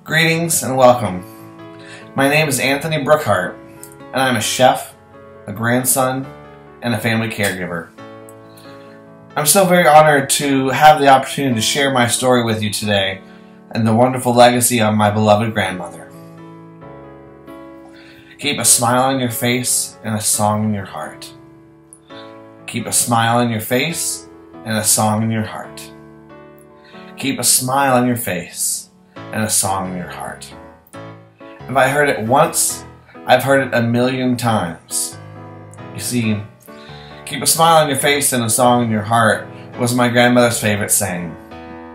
Greetings and welcome. My name is Anthony Brookhart, and I'm a chef, a grandson, and a family caregiver. I'm so very honored to have the opportunity to share my story with you today and the wonderful legacy of my beloved grandmother. Keep a smile on your face and a song in your heart. Keep a smile on your face and a song in your heart. Keep a smile on your face and a song in your heart. If I heard it once, I've heard it a million times. You see, keep a smile on your face and a song in your heart was my grandmother's favorite saying.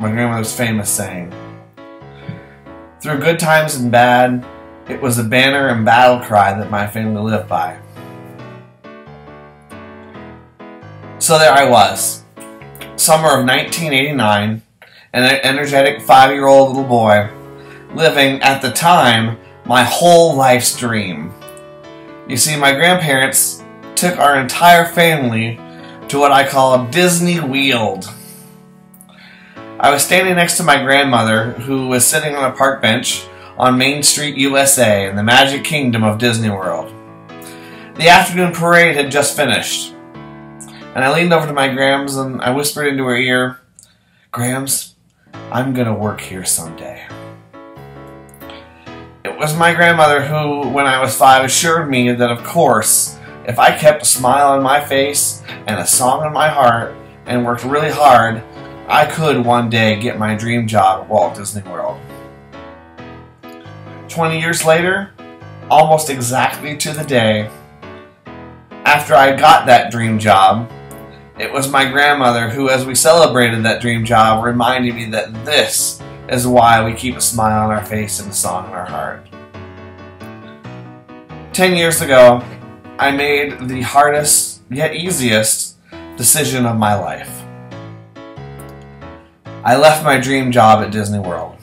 My grandmother's famous saying. Through good times and bad, it was a banner and battle cry that my family lived by. So there I was, summer of 1989, an energetic 5-year-old little boy, living, at the time, my whole life's dream. You see, my grandparents took our entire family to what I call Disney World. I was standing next to my grandmother, who was sitting on a park bench on Main Street, USA, in the Magic Kingdom of Disney World. The afternoon parade had just finished, and I leaned over to my Grams and I whispered into her ear, "Grams, I'm gonna work here someday." It was my grandmother who, when I was 5, assured me that, of course, if I kept a smile on my face and a song in my heart and worked really hard, I could one day get my dream job at Walt Disney World. 20 years later, almost exactly to the day, after I got that dream job, it was my grandmother who, as we celebrated that dream job, reminded me that this is why we keep a smile on our face and a song in our heart. 10 years ago, I made the hardest, yet easiest, decision of my life. I left my dream job at Disney World.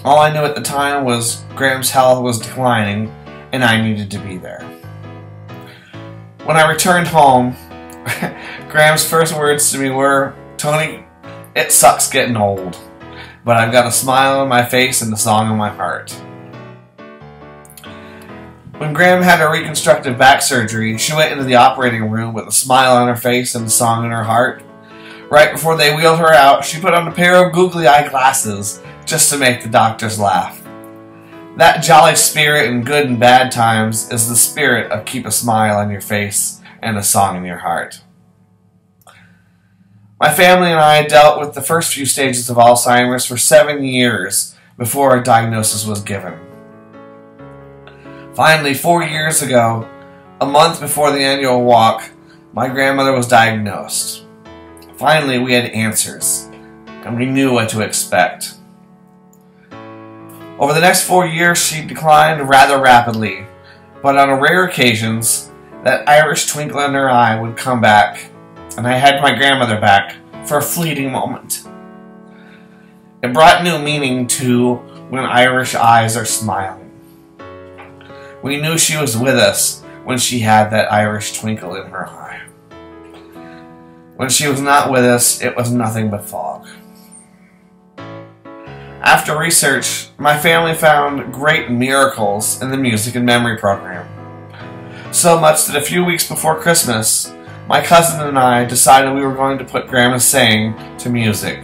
All I knew at the time was Graham's health was declining and I needed to be there. When I returned home, Graham's first words to me were, "Tony, it sucks getting old, but I've got a smile on my face and a song in my heart." When Graham had her reconstructive back surgery, she went into the operating room with a smile on her face and a song in her heart. Right before they wheeled her out, she put on a pair of googly-eye glasses just to make the doctors laugh. That jolly spirit in good and bad times is the spirit of keep a smile on your face and a song in your heart. My family and I dealt with the first few stages of Alzheimer's for 7 years before a diagnosis was given. Finally, 4 years ago, a month before the annual walk, my grandmother was diagnosed. Finally, we had answers, and we knew what to expect. Over the next 4 years, she declined rather rapidly, but on rare occasions, that Irish twinkle in her eye would come back, and I had my grandmother back for a fleeting moment. It brought new meaning to when Irish eyes are smiling. We knew she was with us when she had that Irish twinkle in her eye. When she was not with us, it was nothing but fog. After research, my family found great miracles in the music and memory program. So much that a few weeks before Christmas, my cousin and I decided we were going to put Grandma's saying to music,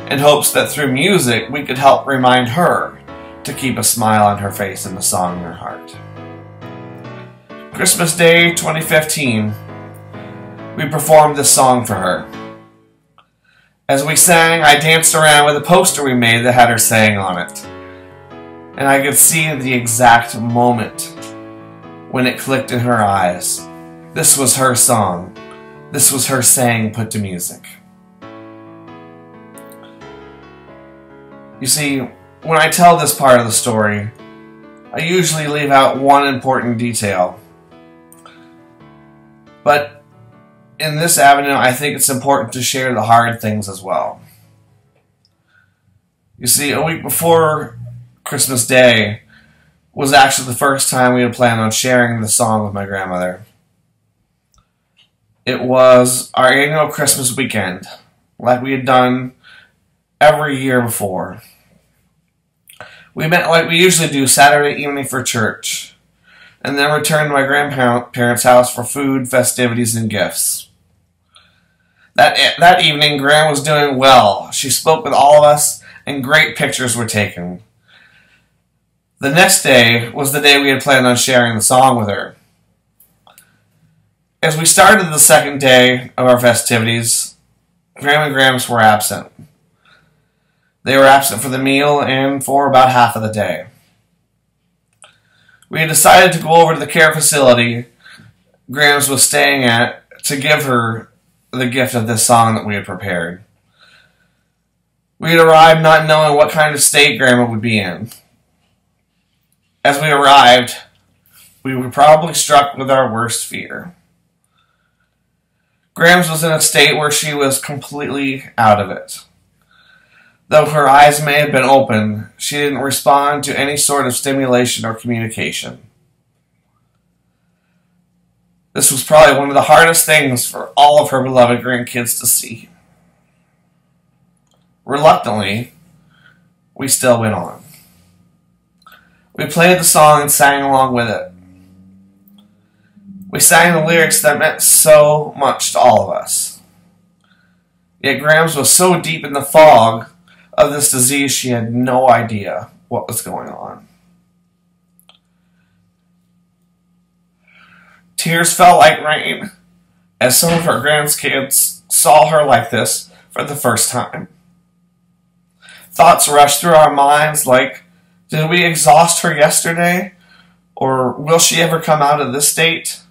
in hopes that through music we could help remind her to keep a smile on her face and a song in her heart. Christmas Day 2015, we performed this song for her. As we sang, I danced around with a poster we made that had her saying on it. And I could see the exact moment when it clicked in her eyes. This was her song. This was her saying put to music. You see, when I tell this part of the story, I usually leave out one important detail. But in this avenue, I think it's important to share the hard things as well. You see, a week before Christmas Day was actually the first time we had planned on sharing the song with my grandmother. It was our annual Christmas weekend, like we had done every year before. We met like we usually do Saturday evening for church, and then returned to my grandparents' house for food, festivities, and gifts. That evening, Gran was doing well. She spoke with all of us, and great pictures were taken. The next day was the day we had planned on sharing the song with her. As we started the second day of our festivities, Graham and Gramps were absent. They were absent for the meal and for about half of the day. We had decided to go over to the care facility Gramps was staying at to give her the gift of this song that we had prepared. We had arrived not knowing what kind of state Grandma would be in. As we arrived, we were probably struck with our worst fear. Grams was in a state where she was completely out of it. Though her eyes may have been open, she didn't respond to any sort of stimulation or communication. This was probably one of the hardest things for all of her beloved grandkids to see. Reluctantly, we still went on. We played the song and sang along with it. We sang the lyrics that meant so much to all of us. Yet Grams was so deep in the fog of this disease she had no idea what was going on. Tears fell like rain as some of her grandkids saw her like this for the first time. Thoughts rushed through our minds like, did we exhaust her yesterday? Or will she ever come out of this state?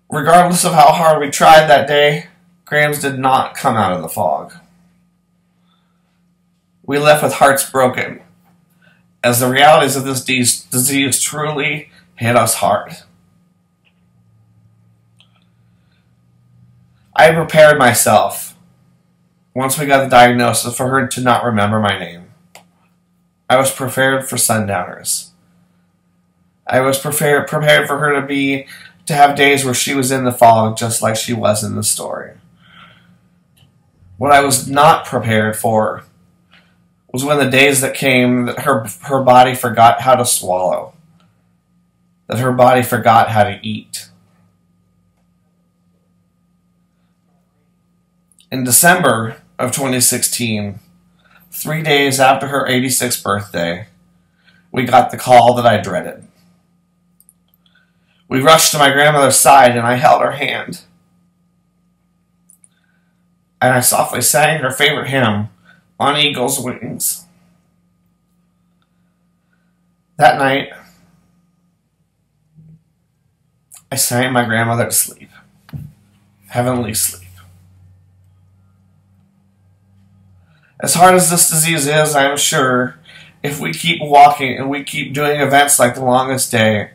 Regardless of how hard we tried that day, Grams did not come out of the fog. We left with hearts broken, as the realities of this disease truly hit us hard. I prepared myself, once we got the diagnosis, for her to not remember my name. I was prepared for sundowners. I was prepared for her to have days where she was in the fog just like she was in the story. What I was not prepared for was when the days that came that her body forgot how to swallow, that her body forgot how to eat. In December of 2016, 3 days after her 86th birthday, we got the call that I dreaded. We rushed to my grandmother's side and I held her hand. And I softly sang her favorite hymn, On Eagle's Wings. That night, I sang my grandmother to sleep, heavenly sleep. As hard as this disease is, I am sure, if we keep walking and we keep doing events like the longest day,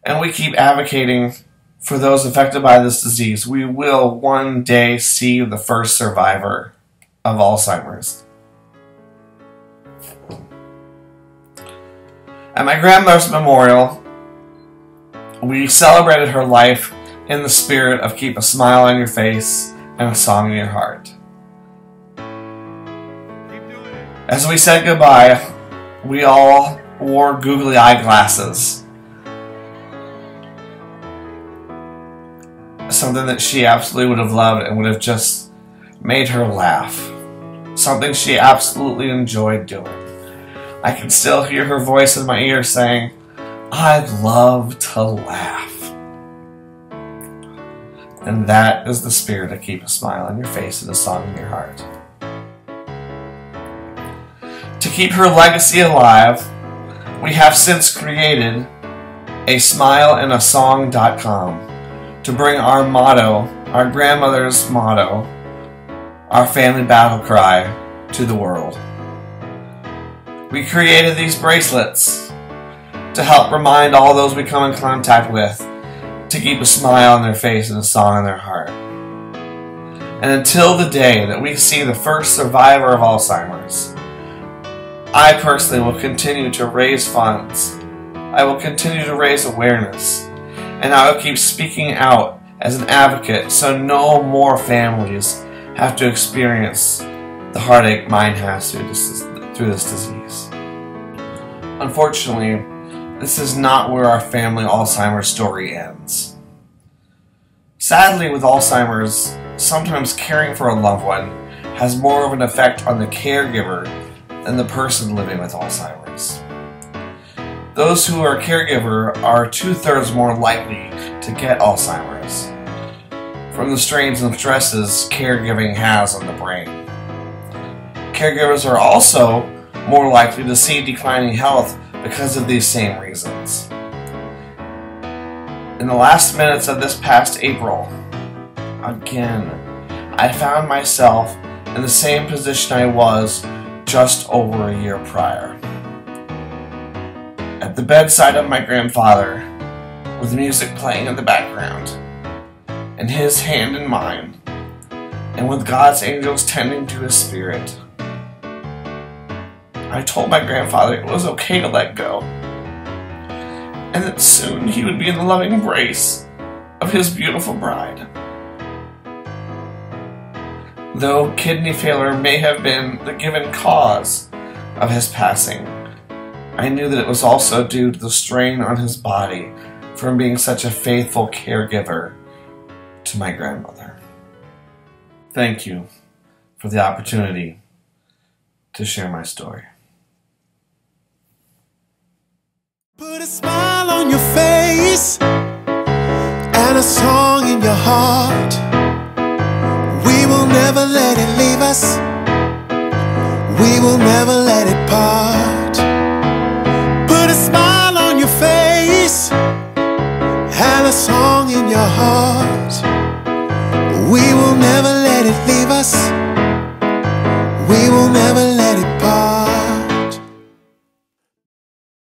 and we keep advocating for those affected by this disease, we will one day see the first survivor of Alzheimer's. At my grandmother's memorial, we celebrated her life in the spirit of keep a smile on your face and a song in your heart. As we said goodbye, we all wore googly eye glasses. Something that she absolutely would have loved and would have just made her laugh. Something she absolutely enjoyed doing. I can still hear her voice in my ear saying, "I love to laugh." And that is the spirit of keep a smile on your face and a song in your heart. To keep her legacy alive, we have since created a smileandasong.com to bring our motto, our grandmother's motto, our family battle cry, to the world. We created these bracelets to help remind all those we come in contact with to keep a smile on their face and a song in their heart. And until the day that we see the first survivor of Alzheimer's, I personally will continue to raise funds. I will continue to raise awareness. And I will keep speaking out as an advocate so no more families have to experience the heartache mine has through through this disease. Unfortunately, this is not where our family Alzheimer's story ends. Sadly, with Alzheimer's, sometimes caring for a loved one has more of an effect on the caregiver than the person living with Alzheimer's. Those who are a caregiver are 2/3 more likely to get Alzheimer's from the strains and stresses caregiving has on the brain. Caregivers are also more likely to see declining health because of these same reasons. In the last minutes of this past April, again, I found myself in the same position I was just over a year prior. At the bedside of my grandfather, with music playing in the background, and his hand in mine, and with God's angels tending to his spirit, I told my grandfather it was okay to let go, and that soon he would be in the loving embrace of his beautiful bride. Though kidney failure may have been the given cause of his passing, I knew that it was also due to the strain on his body from being such a faithful caregiver to my grandmother. Thank you for the opportunity to share my story. Put a smile on your face and a song in your heart. We will never let it leave us. We will never let it part. Put a smile on your face and a song in your heart. We will never let it leave us. We will never let